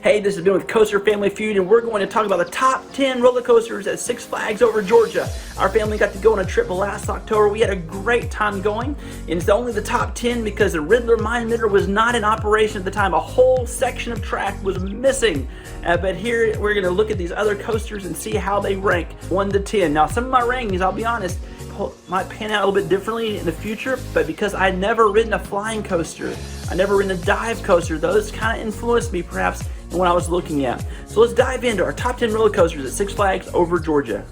Hey, this has been with Coaster Family Feud, and we're going to talk about the top 10 roller coasters at Six Flags over Georgia. Our family got to go on a trip last October. We had a great time going, and it's only the top 10 because the Riddler Mindbender was not in operation at the time. A whole section of track was missing. But here we're going to look at these other coasters and see how they rank 1 to 10. Now, some of my rankings, I'll be honest, might pan out a little bit differently in the future, but because I'd never ridden a flying coaster, I never ridden a dive coaster, those kind of influenced me perhaps in what I was looking at. So let's dive into our top 10 roller coasters at Six Flags over Georgia.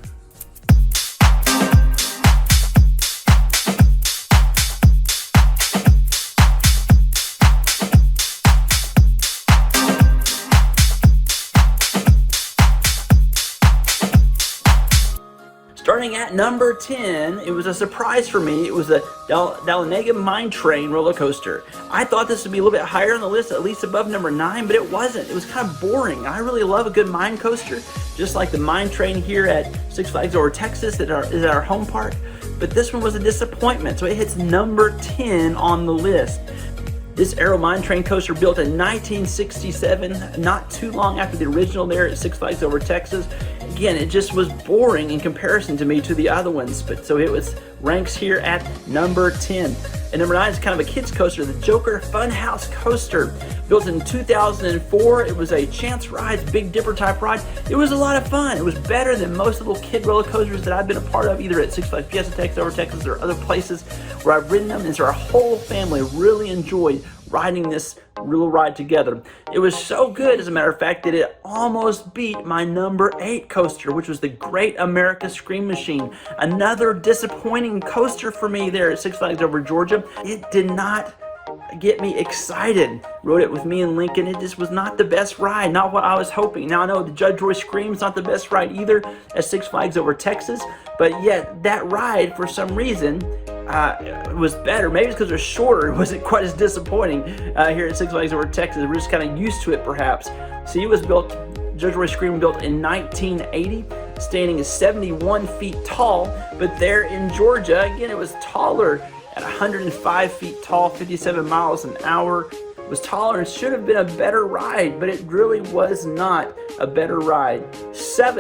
Starting at number 10, it was a surprise for me. It was the Dahlonega Mine Train roller coaster. I thought this would be a little bit higher on the list, at least above number 9, but it wasn't. It was kind of boring. I really love a good mine coaster, just like the Mine Train here at Six Flags over Texas is at our home park. But this one was a disappointment, so it hits number 10 on the list. This Aero Mine Train coaster built in 1967, not too long after the original there at Six Flags over Texas. Again, it just was boring in comparison to me to the other ones, but so it was ranks here at number 10. And number 9 is kind of a kids coaster, the Joker Funhouse coaster. Built in 2004, it was a Chance Rides Big Dipper type ride. It was a lot of fun. It was better than most little kid roller coasters that I've been a part of, either at Six Flags Fiesta Texas over Texas or other places where I've ridden them. And so our whole family really enjoyed riding this little ride together. It was so good, as a matter of fact, that it almost beat my number 8 coaster, which was the Great America Scream Machine. Another disappointing coaster for me there at Six Flags over Georgia. It did not get me excited. Rode it with me and Lincoln. It just was not the best ride, not what I was hoping. Now I know the Judge Roy Scream's not the best ride either at Six Flags over Texas, but yet that ride, for some reason, it was better. Maybe it's because it was shorter. It wasn't quite as disappointing here at Six Flags over Texas. We're just kind of used to it, perhaps. See, it was built, Judge Roy Scream built in 1980, standing at 71 feet tall. But there in Georgia, again, it was taller at 105 feet tall, 57 miles an hour. It was taller and should have been a better ride, but it really was not a better ride.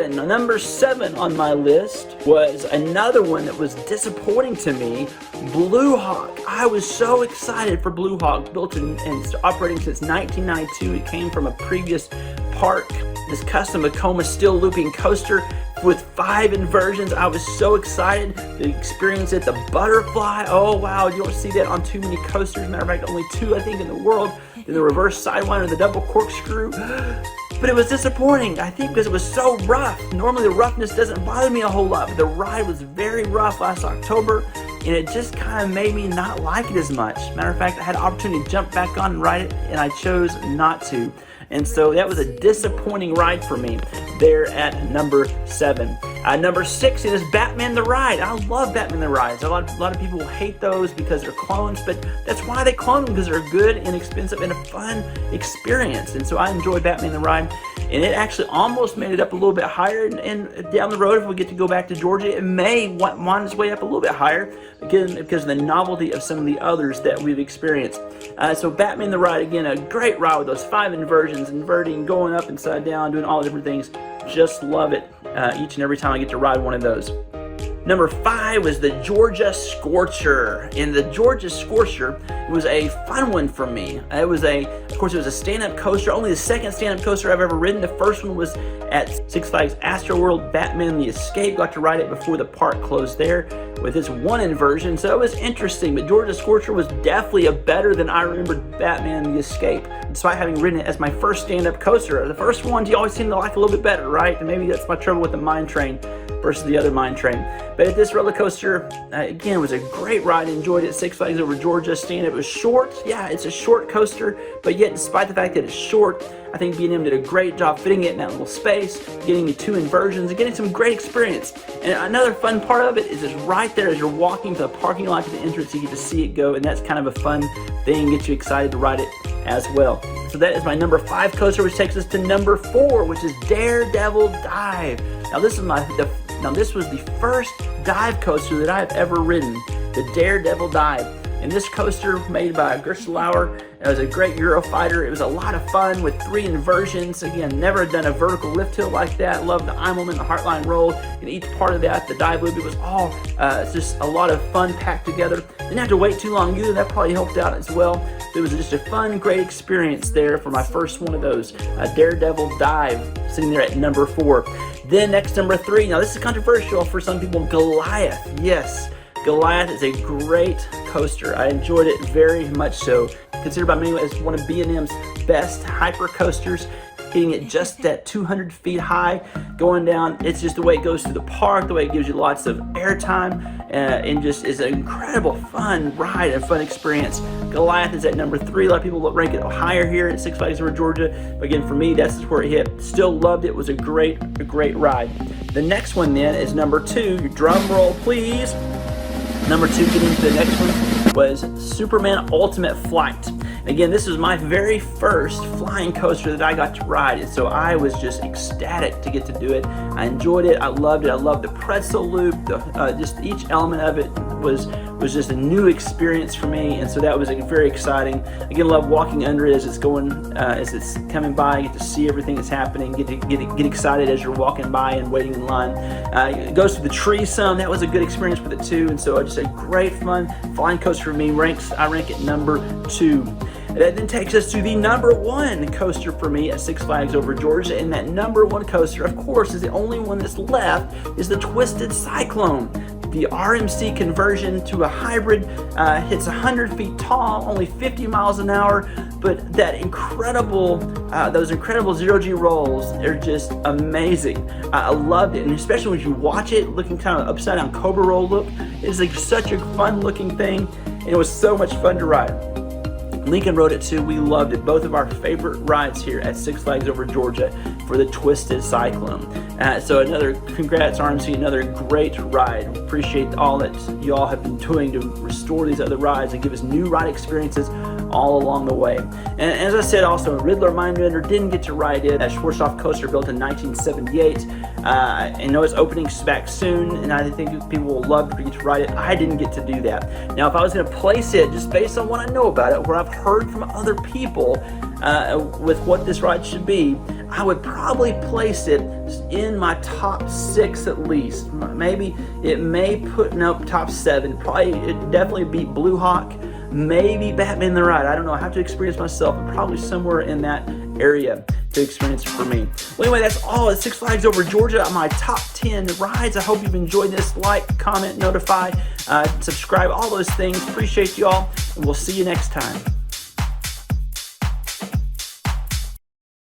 Number 7 on my list was another one that was disappointing to me, Blue Hawk. I was so excited for Blue Hawk, built and operating since 1992. It came from a previous park, this custom Vekoma steel looping coaster with 5 inversions. I was so excited to experience it. The butterfly, oh wow, you don't see that on too many coasters. Matter of fact, only 2 I think in the world. Then the reverse sidewinder, the double corkscrew. But it was disappointing, I think, because it was so rough. Normally the roughness doesn't bother me a whole lot, but the ride was very rough last October, and it just kind of made me not like it as much. Matter of fact, I had an opportunity to jump back on and ride it, and I chose not to. And so that was a disappointing ride for me there at number 7. Number 6 is Batman the Ride. I love Batman the Rides. A lot of people hate those because they're clones, but that's why they clone them, because they're good, inexpensive, and a fun experience. And so I enjoy Batman the Ride. And it actually almost made it up a little bit higher, and down the road, if we get to go back to Georgia, it may wind its way up a little bit higher because of the novelty of some of the others that we've experienced. So Batman the Ride, again, a great ride with those 5 inversions, inverting, going up and side down, doing all the different things. Just love it each and every time I get to ride one of those. Number 5 was the Georgia Scorcher. And the Georgia Scorcher was a fun one for me. Of course, it was a stand-up coaster, only the second stand-up coaster I've ever ridden. The first one was at Six Flags Astroworld, Batman the Escape. Got to ride it before the park closed there with its 1 inversion, so it was interesting. But Georgia Scorcher was definitely better than I remembered Batman the Escape, despite having ridden it as my first stand-up coaster. The first ones you always seem to like a little bit better, right? And maybe that's my trouble with the Mine Train versus the other Mine Train. But at this roller coaster, again, was a great ride. Enjoyed it. Six Flags over Georgia. Stand-up was short. Yeah, it's a short coaster, but yet despite the fact that it's short, I think B&M did a great job fitting it in that little space, getting me 2 inversions, and getting some great experience. And another fun part of it is it's right there as you're walking to the parking lot to the entrance, you get to see it go, and that's kind of a fun thing, get you excited to ride it as well. So that is my number 5 coaster, which takes us to number 4, which is Daredevil Dive. Now this was the first dive coaster that I've ever ridden, the Daredevil Dive. And this coaster, made by Gerstlauer, It was a great Eurofighter. It was a lot of fun with 3 inversions. Again, never done a vertical lift hill like that. Loved the Immelman, the Heartline roll, and each part of that, the dive loop. It was all just a lot of fun packed together. Didn't have to wait too long either. That probably helped out as well. It was just a fun, great experience there for my first one of those. Daredevil dive, sitting there at number 4. Then next, number 3. Now this is controversial for some people. Goliath. Yes, Goliath is a great coaster. I enjoyed it very much so. Considered by many as one of B&M's best hyper coasters. Hitting it just at 200 feet high, going down. It's just the way it goes through the park, the way it gives you lots of airtime, and just is an incredible fun ride and fun experience. Goliath is at number 3. A lot of people rank it higher here at Six Flags over Georgia, but again, for me, that's where it hit. Still loved it. It was a great ride. The next one then is number 2. Your drum roll, please. Number 2, getting to the next one, was Superman Ultimate Flight. Again, this was my very first flying coaster that I got to ride, and so I was just ecstatic to get to do it. I enjoyed it. I loved it. I loved the pretzel loop. Just each element of it was just a new experience for me, and so that was very exciting. Again, love walking under it as it's going, as it's coming by. You get to see everything that's happening. Get excited as you're walking by and waiting in line. It goes through the tree some. That was a good experience with it too, and so just a great fun flying coaster for me. I rank it number 2. That then takes us to the number 1 coaster for me at Six Flags over Georgia, and that number 1 coaster, of course, is the only one that's left, is the Twisted Cyclone. The RMC conversion to a hybrid, hits 100 feet tall, only 50 miles an hour, but that incredible, those incredible zero-G rolls are just amazing. I loved it, and especially when you watch it, looking kind of upside down Cobra roll look, it's like such a fun looking thing, and it was so much fun to ride. Lincoln rode it too. We loved it. Both of our favorite rides here at Six Flags over Georgia for the Twisted Cyclone. So another congrats RMC, another great ride. Appreciate all that you all have been doing to restore these other rides and give us new ride experiences all along the way. And as I said also, Riddler Mindbender didn't get to ride it. That Schwarzkopf coaster built in 1978. I know it's opening back soon, and I think people will love to get to ride it. I didn't get to do that. Now, if I was going to place it just based on what I know about it, where I've heard from other people with what this ride should be, I would probably place it in my top 6 at least. Maybe it may put, top 7. Probably it definitely beat Blue Hawk. Maybe Batman the Ride. I don't know. I have to experience myself, but probably somewhere in that area to experience it for me. Well, anyway, that's all at Six Flags over Georgia on my top 10 rides. I hope you've enjoyed this. Like, comment, notify, subscribe, all those things. Appreciate you all, and we'll see you next time.